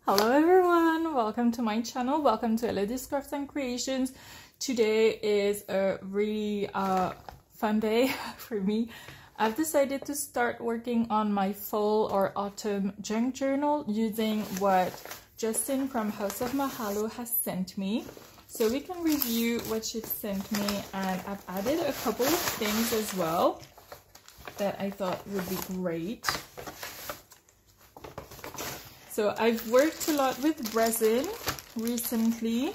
Hello everyone, welcome to my channel, welcome to Elodie's Crafts and Creations. Today is a really fun day for me. I've decided to start working on my fall or autumn junk journal using what Justine from House of Mahalo has sent me. So we can review what she sent me, and I've added a couple of things as well that I thought would be great. So I've worked a lot with resin recently.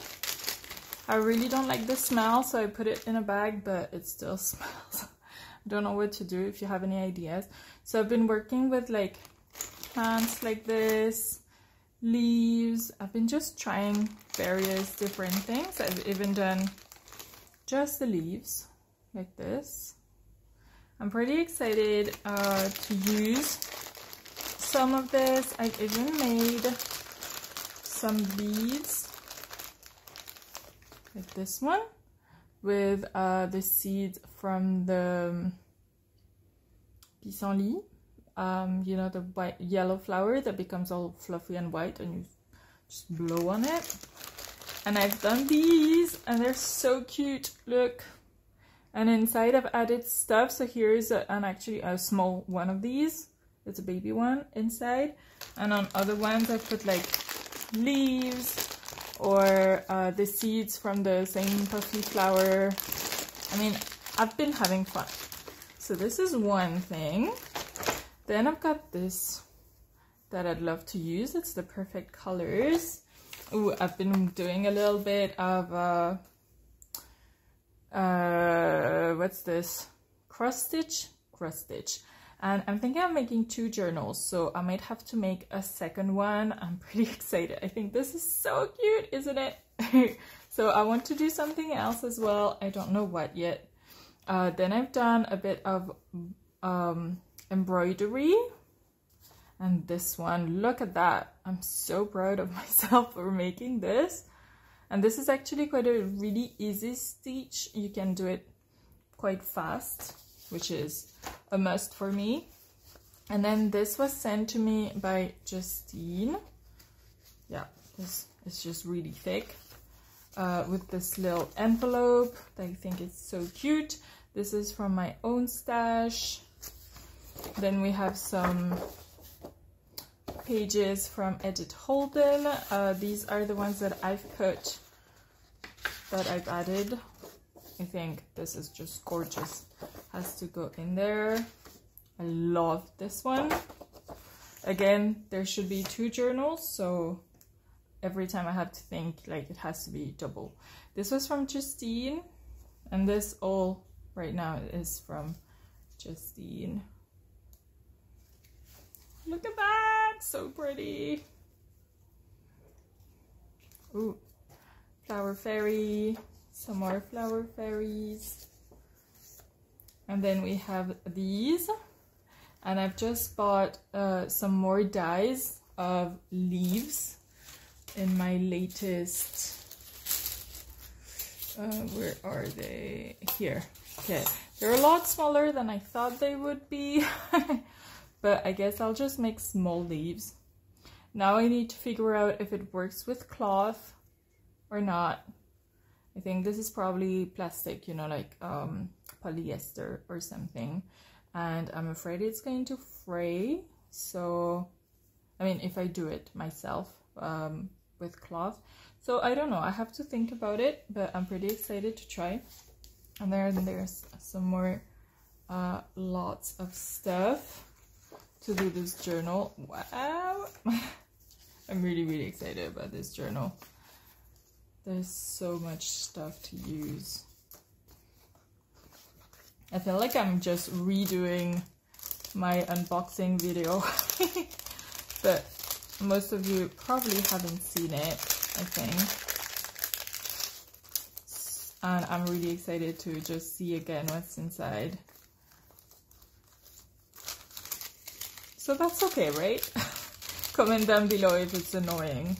I really don't like the smell, so I put it in a bag, but it still smells. I don't know what to do, if you have any ideas. So I've been working with like plants like this, leaves. I've been just trying various different things. I've even done just the leaves like this. I'm pretty excited to use some of this. I've even made some beads like this one with the seeds from the pissenlit, you know, the white yellow flower that becomes all fluffy and white, and you just blow on it. And I've done these and they're so cute, look. And inside I've added stuff. So here's actually a small one of these. It's a baby one inside, and on other ones I put like leaves or the seeds from the same puffy flower. I mean, I've been having fun. So this is one thing. Then I've got this that I'd love to use. It's the Perfect Colors. Ooh, I've been doing a little bit of what's this? Cross stitch. And I'm thinking of making 2 journals, so I might have to make a second one. I'm pretty excited. I think this is so cute, isn't it? So I want to do something else as well. I don't know what yet. Then I've done a bit of embroidery. And this one, look at that. I'm so proud of myself for making this. And this is actually quite a really easy stitch. You can do it quite fast, which is a must for me. And then this was sent to me by Justine. Yeah, this is just really thick with this little envelope. I think it's so cute. This is from my own stash. Then we have some pages from Edith Holden. These are the ones that I've cut, that I've added. I think this is just gorgeous. Has to go in there. I love this one. Again, there should be 2 journals, so every time I have to think, like, it has to be double. This was from Justine, and this all right now is from Justine. Look at that, so pretty. Ooh, flower fairy, some more flower fairies. And then we have these, and I've just bought some more dies of leaves in my latest, where are they? Here. Okay, they're a lot smaller than I thought they would be, but I guess I'll just make small leaves. Now I need to figure out if it works with cloth or not. I think this is probably plastic, you know, like polyester or something, and I'm afraid it's going to fray. So I mean, if I do it myself with cloth, so I don't know, I have to think about it, but I'm pretty excited to try. And there's some more lots of stuff to do this journal. Wow. I'm really excited about this journal. There's so much stuff to use. I feel like I'm just redoing my unboxing video. But most of you probably haven't seen it, I think. And I'm really excited to just see again what's inside. So that's okay, right? Comment down below if it's annoying.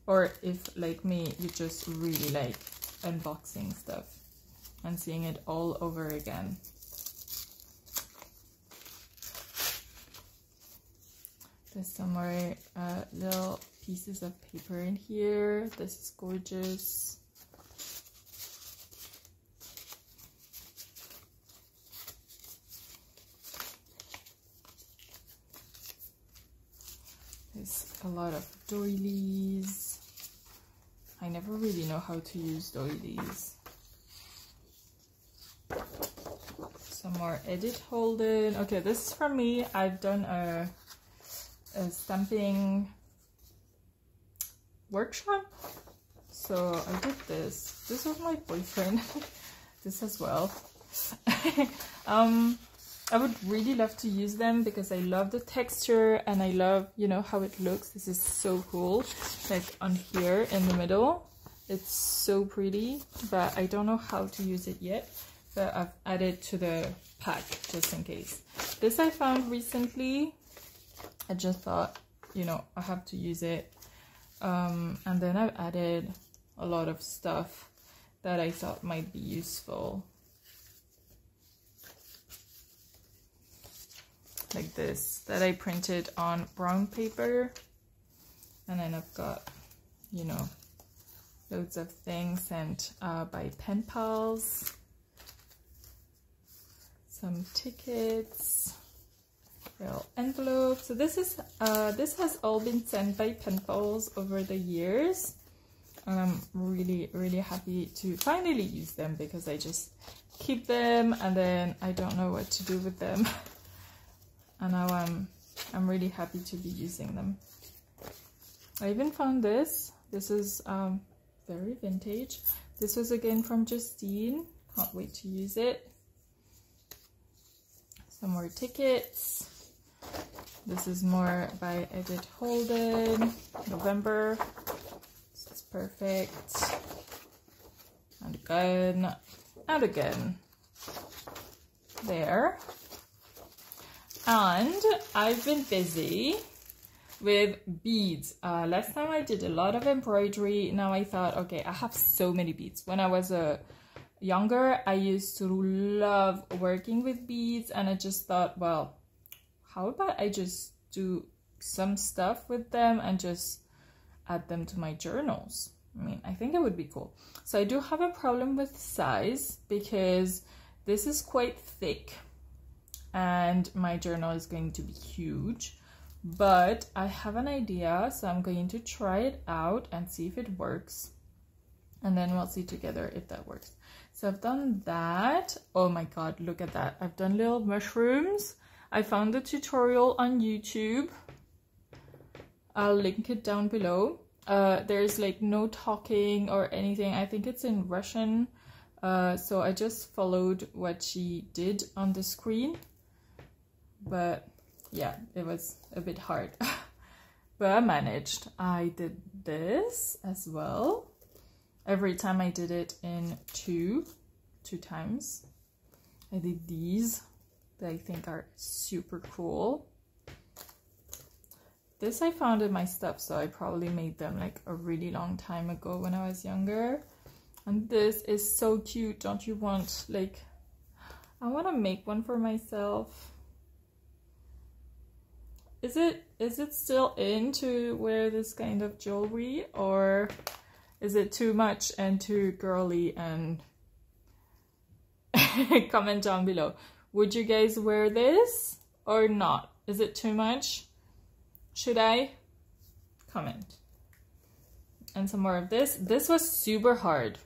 Or if, like me, you just really like unboxing stuff and seeing it all over again. There's some more little pieces of paper in here. This is gorgeous. There's a lot of doilies. I never really know how to use doilies. Some more edit holding. Okay, this is from me. I've done a stamping workshop. So I did this. This was my boyfriend. This as well. I would really love to use them because I love the texture and I love, you know, how it looks. This is so cool. Like on here in the middle, it's so pretty, but I don't know how to use it yet. But I've added to the pack just in case. This I found recently. I just thought, you know, I have to use it. And then I've added a lot of stuff that I thought might be useful. Like this, that I printed on brown paper. And then I've got, you know, loads of things sent by pen pals. Some tickets, little envelopes. So this is this has all been sent by pen pals over the years. And I'm really happy to finally use them because I just keep them and then I don't know what to do with them. And now I'm really happy to be using them. I even found this. This is very vintage. This was again from Justine. Can't wait to use it. Some more tickets. This is more by Edith Holden. November. This is perfect. And again. And again. There. And I've been busy with beads. Last time I did a lot of embroidery. Now I thought, okay, I have so many beads. When I was younger, I used to love working with beads, and I just thought, well, how about I just do some stuff with them and just add them to my journals? I mean, I think it would be cool. So I do have a problem with size because this is quite thick. And my journal is going to be huge, but I have an idea, so I'm going to try it out and see if it works, and then we'll see together if that works. So I've done that. Oh my god, look at that. I've done little mushrooms. I found the tutorial on YouTube. I'll link it down below. There's like no talking or anything. I think it's in Russian, so I just followed what she did on the screen. But yeah, it was a bit hard, but I managed. I did this as well. Every time I did it in two times. I did these that I think are super cool. This I found in my stuff, so I probably made them like a really long time ago when I was younger. And this is so cute. Don't you want, like, I want to make one for myself. Is it still in to wear this kind of jewelry, or is it too much and too girly? And comment down below. Would you guys wear this or not? Is it too much? Should I? Comment. And some more of this. This was super hard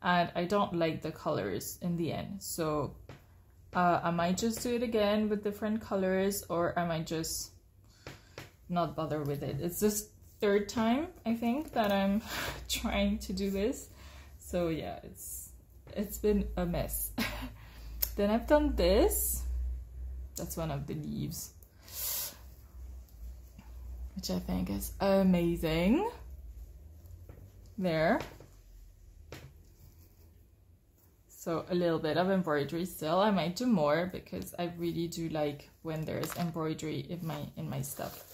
and I don't like the colors in the end. So I might just do it again with different colors, or I might just not bother with it. It's this third time I think that I'm trying to do this, so yeah, it's been a mess. Then I've done this. That's one of the leaves, which I think is amazing. There. So a little bit of embroidery still. I might do more because I really do like when there's embroidery in my stuff.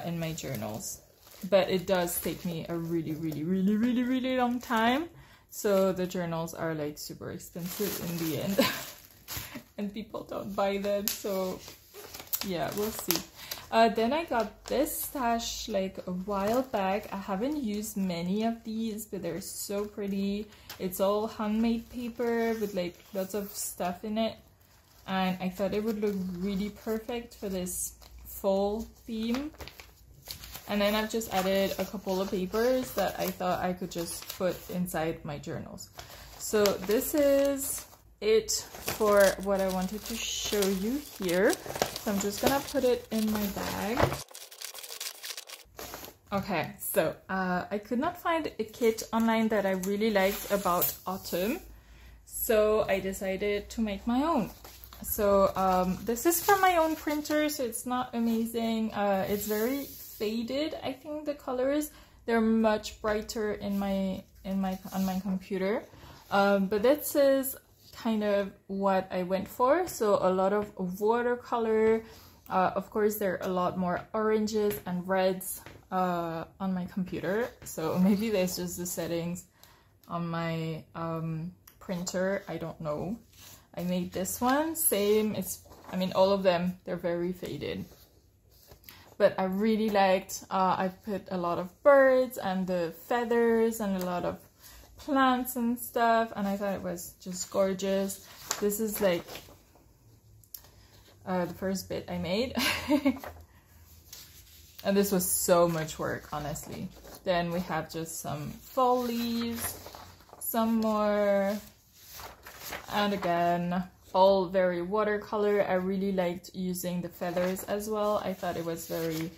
In my journals, but it does take me a really long time, so the journals are like super expensive in the end and people don't buy them, so yeah, we'll see. Then I got this stash like a while back. I haven't used many of these, but they're so pretty. It's all handmade paper with like lots of stuff in it. And I thought it would look really perfect for this fall theme. And then I've just added a couple of papers that I thought I could just put inside my journals. So this is it for what I wanted to show you here. So I'm just gonna put it in my bag. Okay, so I could not find a kit online that I really liked about autumn, so I decided to make my own. So this is from my own printer, so it's not amazing. It's very faded. I think the colors, they're much brighter on my computer. But this is kind of what I went for. So a lot of watercolor. Of course, there are a lot more oranges and reds on my computer. So maybe that's just the settings on my printer. I don't know. I made this one, same. I mean, all of them, they're very faded. But I really liked, I put a lot of birds and the feathers and a lot of plants and stuff, and I thought it was just gorgeous. This is like the first bit I made. And this was so much work, honestly. Then we have just some fall leaves, some more, and again, all very watercolor. I really liked using the feathers as well. I thought it was very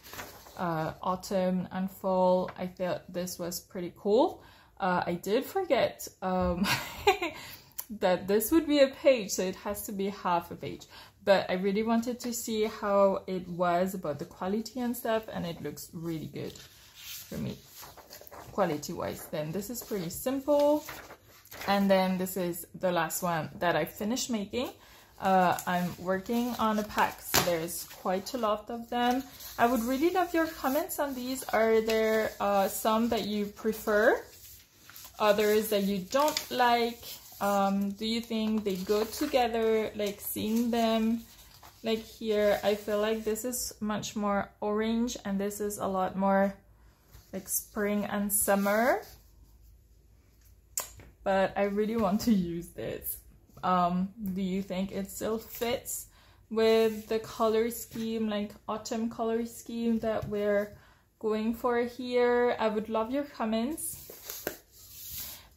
autumn and fall. I thought this was pretty cool. I did forget that this would be a page, so it has to be half a page. But I really wanted to see how it was about the quality and stuff, and it looks really good for me, quality-wise. Then this is pretty simple. And then this is the last one that I finished making. I'm working on a pack, so there's quite a lot of them. I would really love your comments on these. Are there some that you prefer? Others that you don't like? Do you think they go together? Like seeing them like here, I feel like this is much more orange and this is a lot more like spring and summer. But I really want to use this. Do you think it still fits with the color scheme, like autumn color scheme that we're going for here? I would love your comments.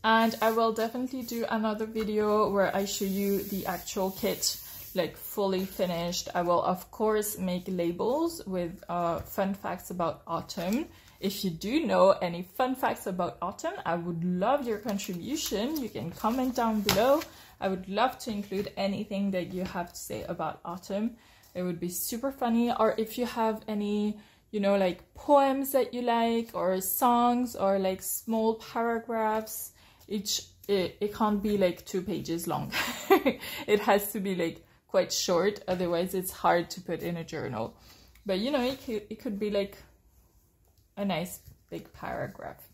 And I will definitely do another video where I show you the actual kit, like fully finished. I will of course make labels with fun facts about autumn. If you do know any fun facts about autumn, I would love your contribution. You can comment down below. I would love to include anything that you have to say about autumn. It would be super funny. Or if you have any, you know, like poems that you like, or songs, or like small paragraphs. It can't be like 2 pages long. It has to be like quite short, otherwise it's hard to put in a journal. But you know, it could be like a nice big paragraph.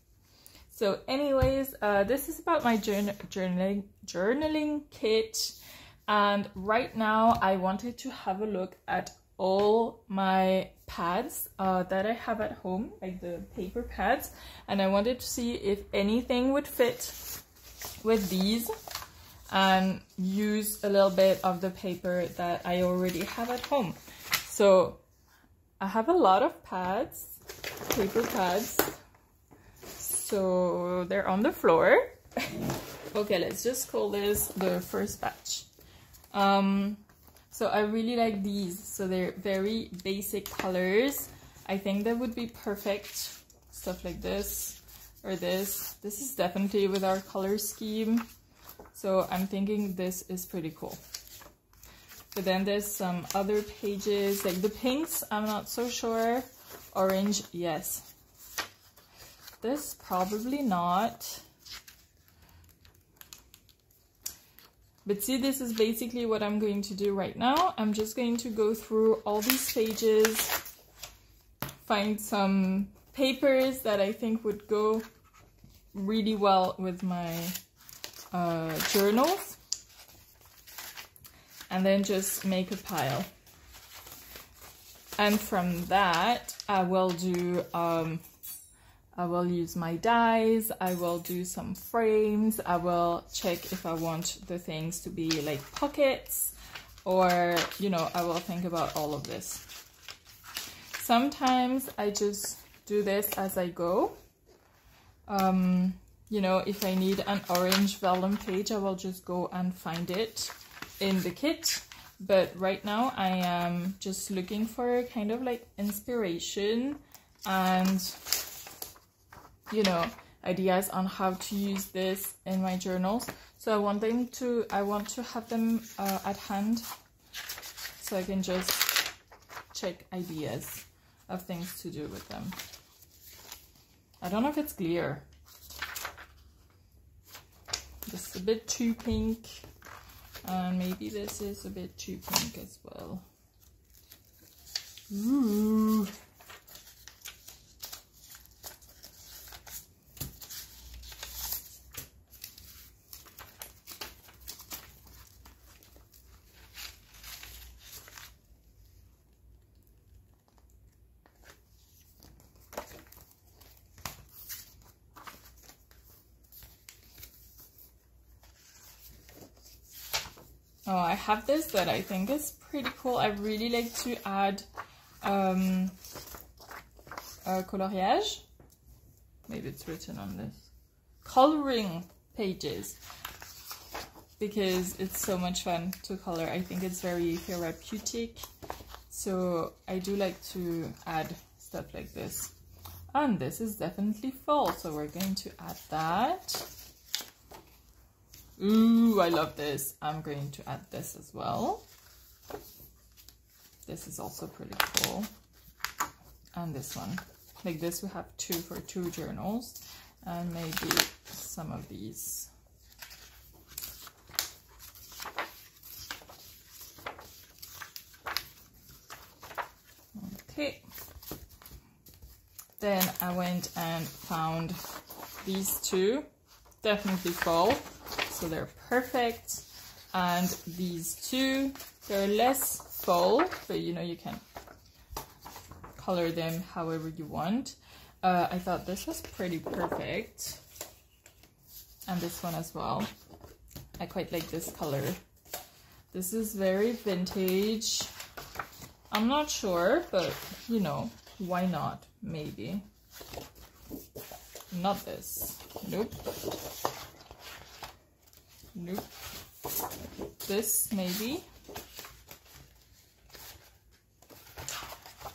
So anyways, this is about my journaling kit. And right now I wanted to have a look at all my pads that I have at home, like the paper pads, and I wanted to see if anything would fit with these and use a little bit of the paper that I already have at home. So I have a lot of pads, paper pads, so they're on the floor. Okay, let's just call this the first batch. So I really like these, so they're very basic colors. I think that would be perfect, stuff like this or this. This is definitely with our color scheme, so I'm thinking this is pretty cool. But then there's some other pages, like the pinks, I'm not so sure. Orange, yes. This probably not. But see, this is basically what I'm going to do right now. I'm just going to go through all these pages, find some papers that I think would go really well with my journals, and then just make a pile. And from that, I will do, I will use my dies, I will do some frames, I will check if I want the things to be like pockets, or, you know, I will think about all of this. Sometimes I just do this as I go. You know, if I need an orange vellum page, I will just go and find it in the kit. But right now I am just looking for kind of like inspiration and, you know, ideas on how to use this in my journals. So I want to have them at hand, so I can just check ideas of things to do with them. I don't know if it's clear. Just a bit too pink, and maybe this is a bit too pink as well. Ooh. Oh, I have this that I think is pretty cool. I really like to add coloriage. Maybe it's written on this. Coloring pages. Because it's so much fun to color. I think it's very therapeutic. So I do like to add stuff like this. And this is definitely fall, so we're going to add that. Ooh, I love this. I'm going to add this as well. This is also pretty cool. And this one. Like this, we have two for 2 journals. And maybe some of these. Okay. Then I went and found these 2. Definitely fall. So they're perfect. And these 2, they're less fall, but you know, you can color them however you want. I thought this was pretty perfect. And this one as well. I quite like this color. This is very vintage. I'm not sure, but you know, why not? Maybe. Not this. Nope. Nope. This maybe.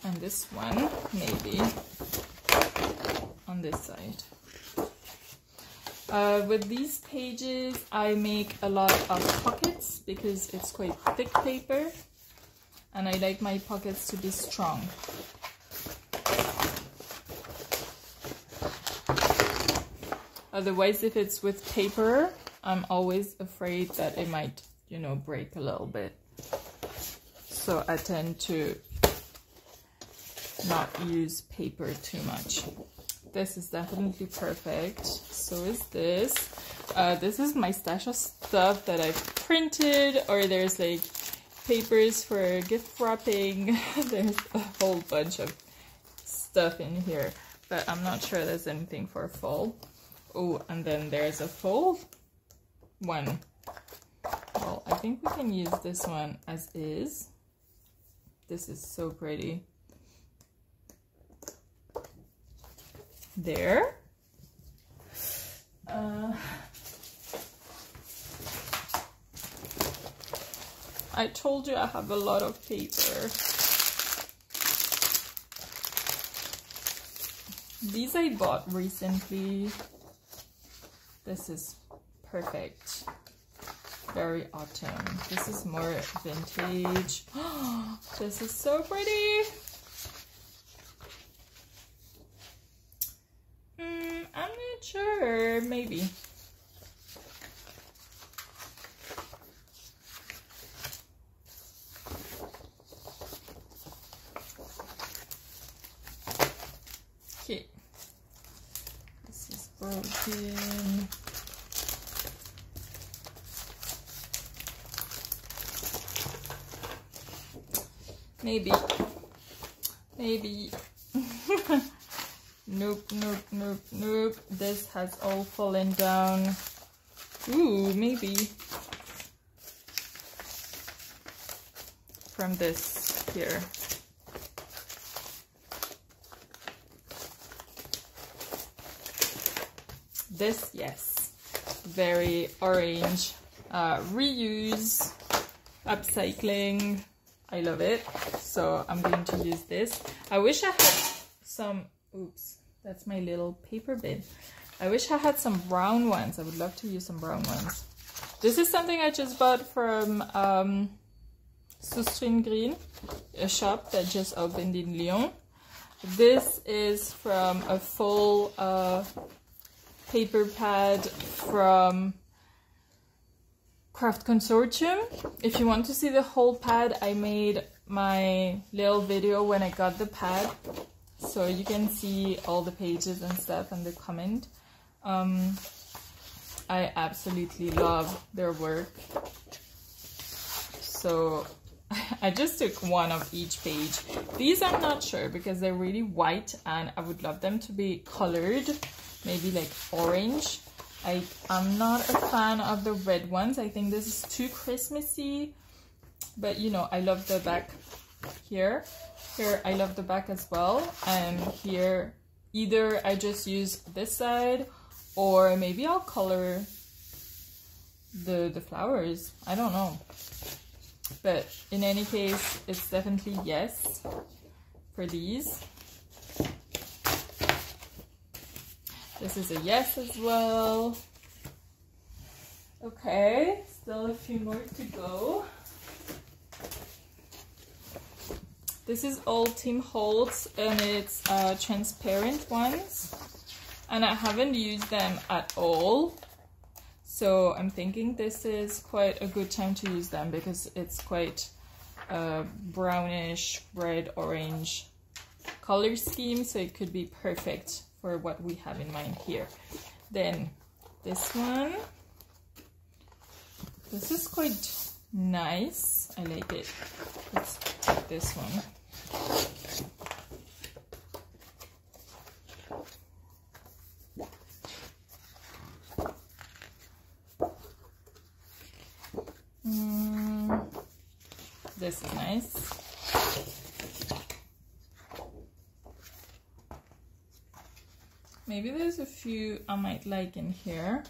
And this one maybe. On this side. With these pages, I make a lot of pockets because it's quite thick paper. And I like my pockets to be strong. Otherwise, if it's with paper, I'm always afraid that it might, you know, break a little bit. So I tend to not use paper too much. This is definitely perfect. So is this. This is my stash of stuff that I've printed, or there's like papers for gift wrapping. There's a whole bunch of stuff in here, but I'm not sure there's anything for fall. Oh, and then there's a fall one. Well, I think we can use this one as is. This is so pretty. There. I told you I have a lot of paper. These I bought recently. This is perfect. Very autumn. This is more vintage. This is so pretty. I'm not sure. Maybe. Okay. This is broken. Maybe. Maybe. Nope, nope, nope, nope. This has all fallen down. Ooh, maybe. From this here. This, yes. Very orange. Reuse. Upcycling. I love it. So I'm going to use this. I wish I had some, oops, that's my little paper bin. I wish I had some brown ones. I would love to use some brown ones. This is something I just bought from Justine Green, a shop that just opened in Lyon. This is from a full paper pad from Craft Consortium. If you want to see the whole pad, I made my little video when I got the pad, so you can see all the pages and stuff and the comment. I absolutely love their work. So I just took one of each page. These I'm not sure because they're really white and I would love them to be colored, maybe like orange. I'm not a fan of the red ones. I think this is too Christmassy, but you know, I love the back here. Here I love the back as well, and here either I just use this side or maybe I'll color the flowers. I don't know. But in any case, it's definitely yes for these. This is a yes as well. Okay, still a few more to go. This is all Tim Holtz and it's transparent ones. And I haven't used them at all. So I'm thinking this is quite a good time to use them because it's quite brownish, red, orange color scheme. So it could be perfect for what we have in mind here. Then this one. This is quite nice. I like it. Let's take this one. This is nice. Maybe there's a few I might like in here.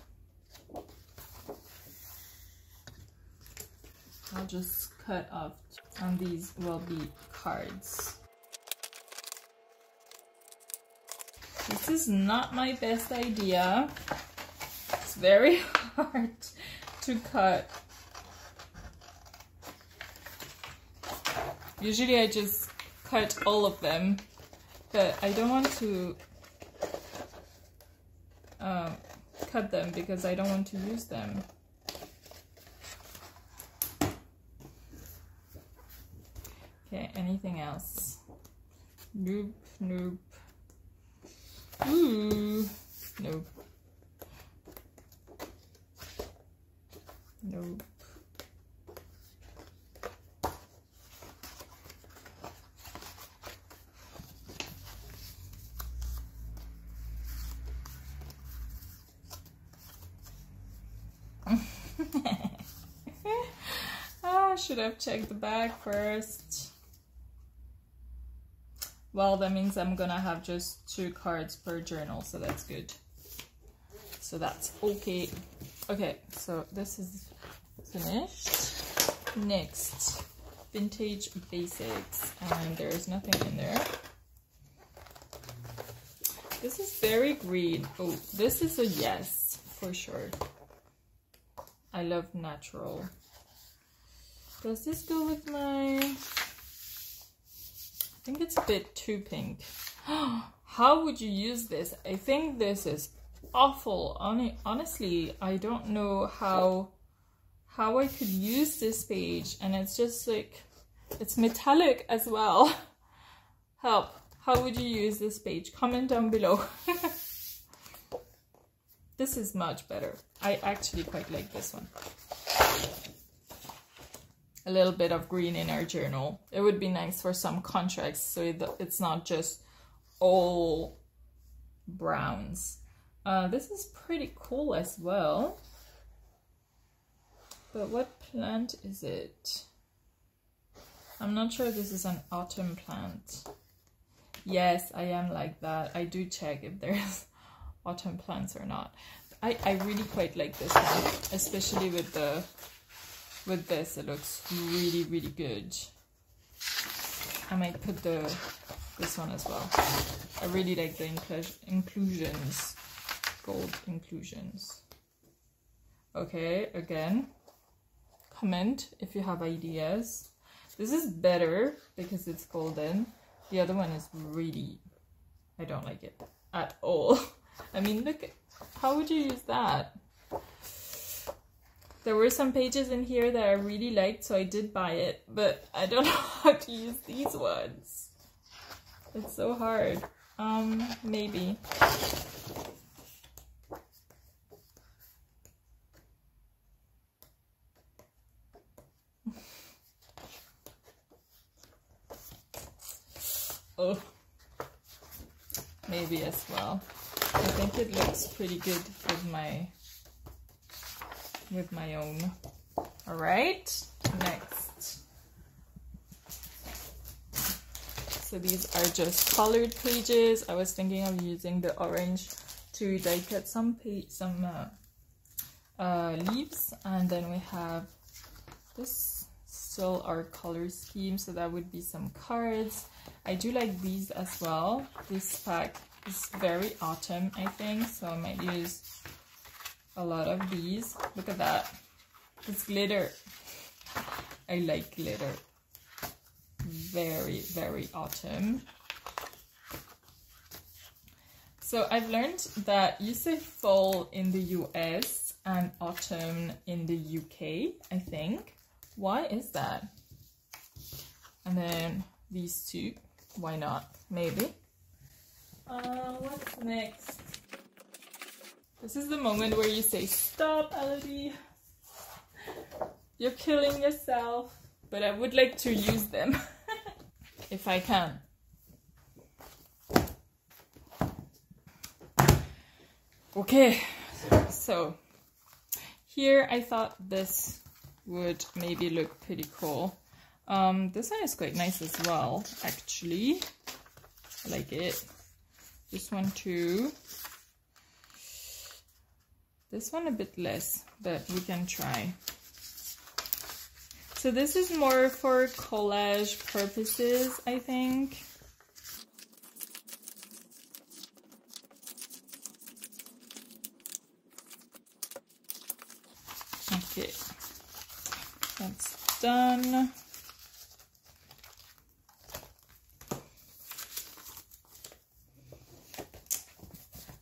I'll just cut off, and these will be cards. This is not my best idea. It's very hard to cut. Usually I just cut all of them, but I don't want to cut them because I don't want to use them. Okay, anything else? Nope, nope. Ooh, nope. Nope. Oh, I should have checked the back first. Well, that means I'm gonna have just 2 cards per journal, so that's good. So that's okay. Okay, so this is finished. Next, vintage basics, and there's nothing in there. This is very green. Oh, this is a yes for sure. I love natural. Does this go with my... I think it's a bit too pink. How would you use this? I think this is awful. Honestly, I don't know how I could use this page, and it's just like, it's metallic as well. Help. How would you use this page? Comment down below. This is much better. I actually quite like this one. a little bit of green in our journal. It would be nice for some contrast, so it's not just all browns. This is pretty cool as well. But what plant is it? I'm not sure this is an autumn plant. Yes, I am like that. I do check if there's autumn plants or not. I really quite like this one, especially with this. It looks really, really good. I might put this one as well. I really like the inclusions, gold inclusions. Okay, again, comment if you have ideas. This is better because it's golden. The other one is really, I don't like it at all. I mean, look, how would you use that? There were some pages in here that I really liked, so I did buy it, but I don't know how to use these ones. It's so hard. Maybe. Oh, maybe as well. I think it looks pretty good with my own. All right, next. So these are just colored pages. I was thinking of using the orange to die cut some leaves, and then we have this still our color scheme, so that would be some cards. I do like these as well. This pack is very autumn, I think, so I might use a lot of these. Look at that. It's glitter. I like glitter. Very, very autumn. So I've learned that you say fall in the US and autumn in the UK, I think. Why is that? And then these two, why not? Maybe. What's next? This is the moment where you say, stop, Elodie. You're killing yourself. But I would like to use them if I can. Okay, so here I thought this would maybe look pretty cool. This one is quite nice as well, actually. I like it. This one too. This one a bit less, but we can try. So this is more for collage purposes, I think. Okay, that's done.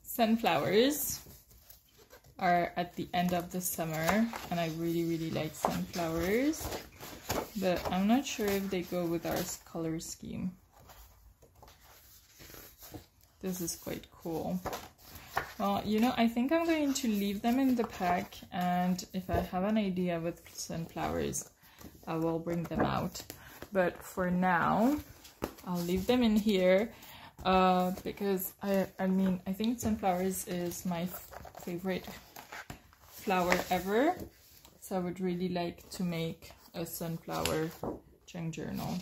Sunflowers are at the end of the summer, and I really, really like sunflowers, but I'm not sure if they go with our color scheme. This is quite cool. Well, you know, I think I'm going to leave them in the pack, and if I have an idea with sunflowers, I will bring them out. But for now, I'll leave them in here because I mean, I think sunflowers is my favorite flower ever, so I would really like to make a sunflower junk journal.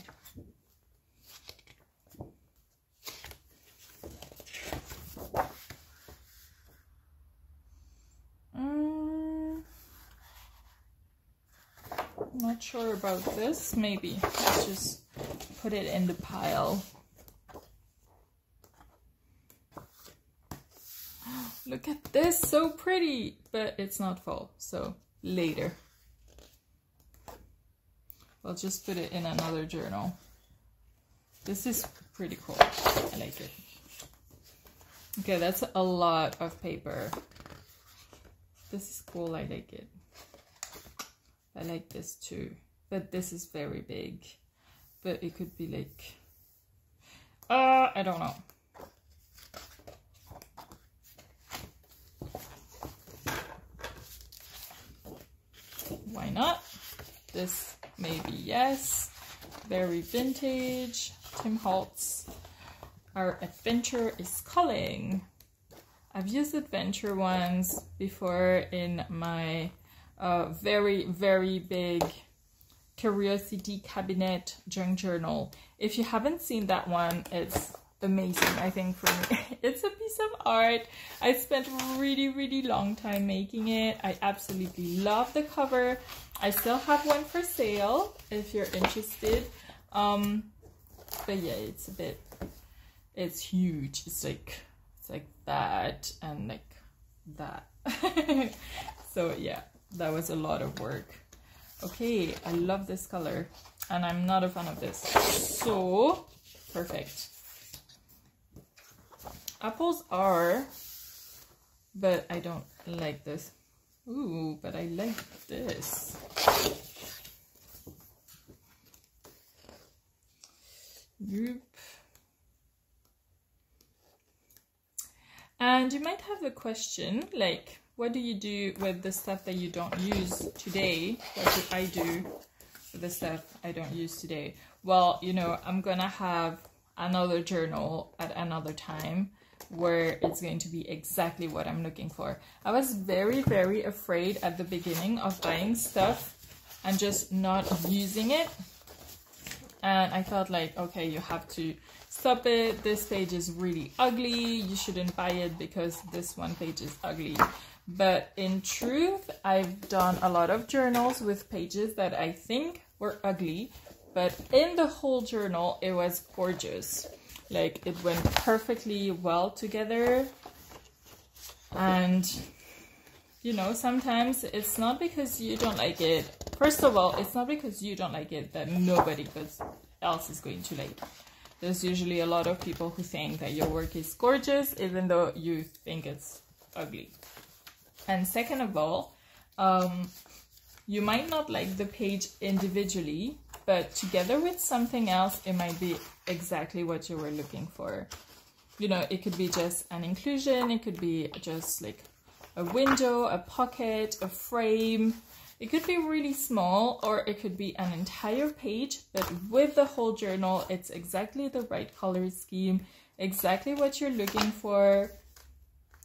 Not sure about this. Maybe let's just put it in the pile. Look at this, so pretty, but it's not fall, so later. I'll just put it in another journal. This is pretty cool. I like it. Okay, that's a lot of paper. This is cool, I like it. I like this too, but this is very big. But it could be like, I don't know. Why not? This maybe yes. Very vintage. Tim Holtz. Our adventure is calling. I've used adventure ones before in my very, very big curiosity cabinet junk journal. If you haven't seen that one, it's amazing, I think, for me. It's a piece of art. I spent a really, really long time making it. I absolutely love the cover. I still have one for sale if you're interested. But yeah, it's huge. It's like that and like that. So yeah, that was a lot of work. Okay, I love this color and I'm not a fan of this. So perfect. Apples are, but I don't like this. Ooh, but I like this. Yep. And you might have a question like, what do you do with the stuff that you don't use today? What do I do with the stuff I don't use today? Well, you know, I'm gonna have another journal at another time where it's going to be exactly what I'm looking for. I was very, very afraid at the beginning of buying stuff and just not using it. And I thought like, okay, you have to stop it. This page is really ugly. You shouldn't buy it because this one page is ugly. But in truth, I've done a lot of journals with pages that I think were ugly, but in the whole journal, it was gorgeous. Like, it went perfectly well together. And, you know, sometimes it's not because you don't like it. First of all, it's not because you don't like it that nobody else is going to like it. There's usually a lot of people who think that your work is gorgeous, even though you think it's ugly. And second of all, you might not like the page individually, but together with something else, it might be exactly what you were looking for. You know, it could be just an inclusion, it could be just like a window, a pocket, a frame. It could be really small, or it could be an entire page, but with the whole journal, it's exactly the right color scheme, exactly what you're looking for.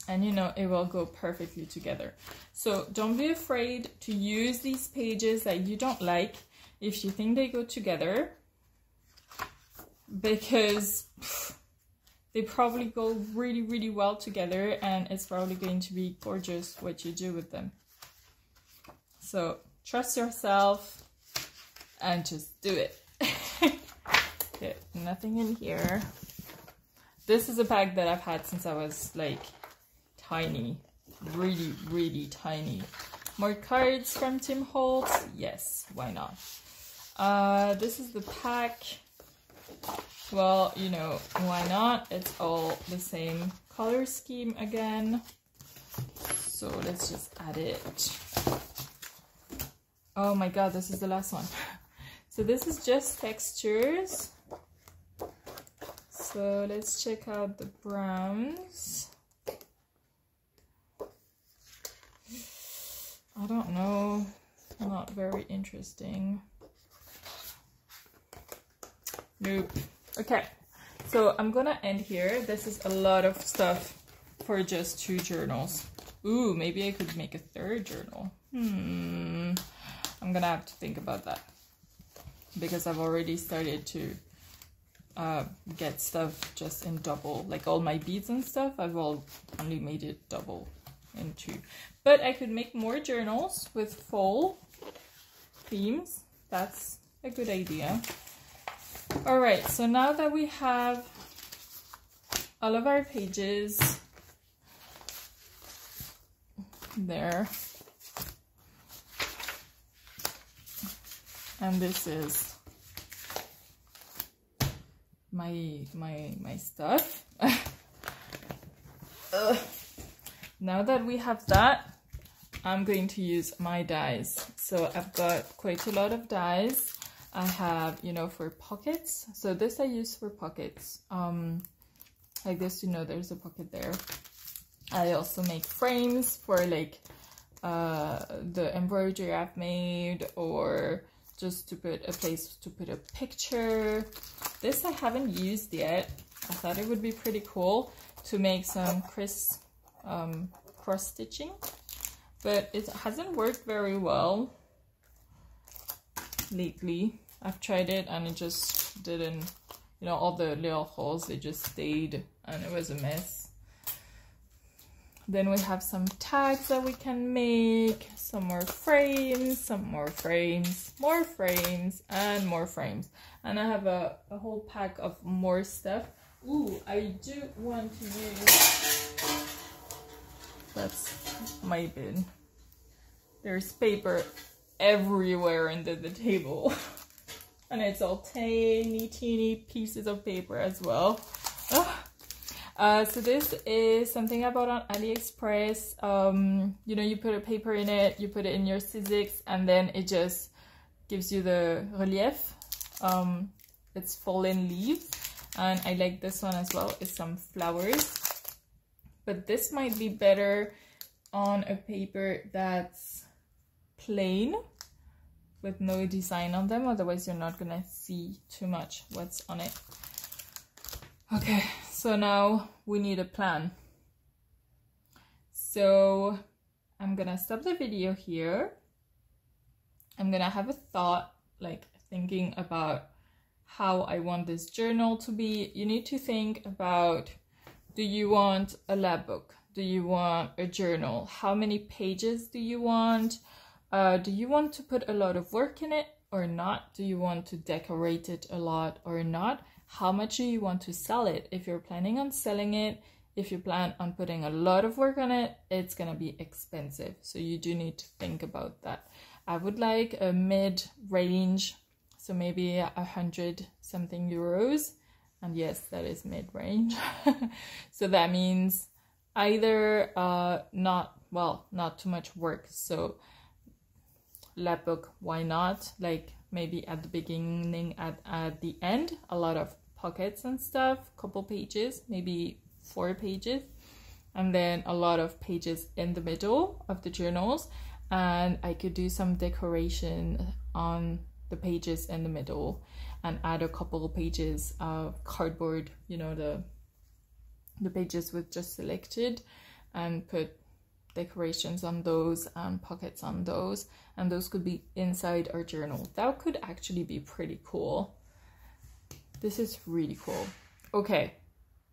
And you know, it will go perfectly together. So don't be afraid to use these pages that you don't like if you think they go together, because they probably go really, really well together, and it's probably going to be gorgeous what you do with them. So trust yourself and just do it. Okay, nothing in here. This is a bag that I've had since I was like tiny, really, really tiny. More cards from Tim Holtz. Yes, why not? This is the pack. Well, you know, why not? It's all the same color scheme again. So let's just add it. Oh my god, this is the last one. So this is just textures. So let's check out the browns. I don't know, not very interesting. Nope. Okay, so I'm gonna end here. This is a lot of stuff for just 2 journals. Ooh, maybe I could make a 3rd journal. I'm gonna have to think about that, because I've already started to get stuff just in double, like all my beads and stuff. I've only made it double in 2, but I could make more journals with fall themes. That's a good idea. All right, so now that we have all of our pages there, and this is my stuff. Now that we have that, I'm going to use my dies. So I've got quite a lot of dies. I have, you know, for pockets. So this I use for pockets. Like this, you know, there's a pocket there. I also make frames for like the embroidery I've made, or just to put a place to put a picture. This I haven't used yet. I thought it would be pretty cool to make some cross stitching, but it hasn't worked very well lately. I've tried it and it just didn't, you know, all the little holes, they just stayed and it was a mess. Then we have some tags that we can make, some more frames, some more frames, more frames, and more frames. And I have a whole pack of more stuff. Ooh, I do want to use, that's my bin. There's paper everywhere under the table. And it's all teeny pieces of paper as well. So this is something I bought on AliExpress. You know, you put a paper in it, you put it in your Sizzix, and then it just gives you the relief. It's fallen leaves, and I like this one as well. It's some flowers, but this might be better on a paper that's plain with no design on them, otherwise you're not gonna see too much what's on it. Okay, so now we need a plan. So I'm gonna stop the video here. I'm gonna have a thought, like thinking about how I want this journal to be. You need to think about, do you want a lab book? Do you want a journal? How many pages do you want? Do you want to put a lot of work in it or not? Do you want to decorate it a lot or not? How much do you want to sell it? If you're planning on selling it, if you plan on putting a lot of work on it, it's gonna be expensive. So you do need to think about that. I would like a mid-range, so maybe 100 something euros. And yes, that is mid-range. So that means either not too much work. So lab book, why not? Like maybe at the beginning, at the end, a lot of pockets and stuff, couple pages, maybe 4 pages, and then a lot of pages in the middle of the journals. And I could do some decoration on the pages in the middle and add a couple of pages of cardboard, you know, the pages with just selected, and put decorations on those and pockets on those, and those could be inside our journal. That could actually be pretty cool. This is really cool. Okay,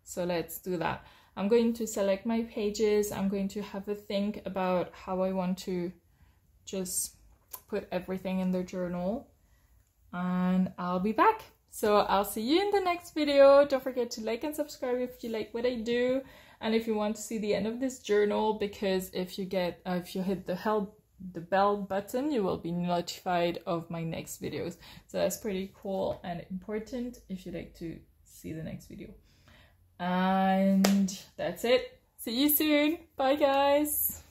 so let's do that. I'm going to select my pages. I'm going to have a think about how I want to just put everything in the journal, and I'll be back. So I'll see you in the next video. Don't forget to like and subscribe if you like what I do. And if you want to see the end of this journal, because if you hit the bell button, you will be notified of my next videos. So that's pretty cool and important if you'd like to see the next video. And that's it. See you soon. Bye guys.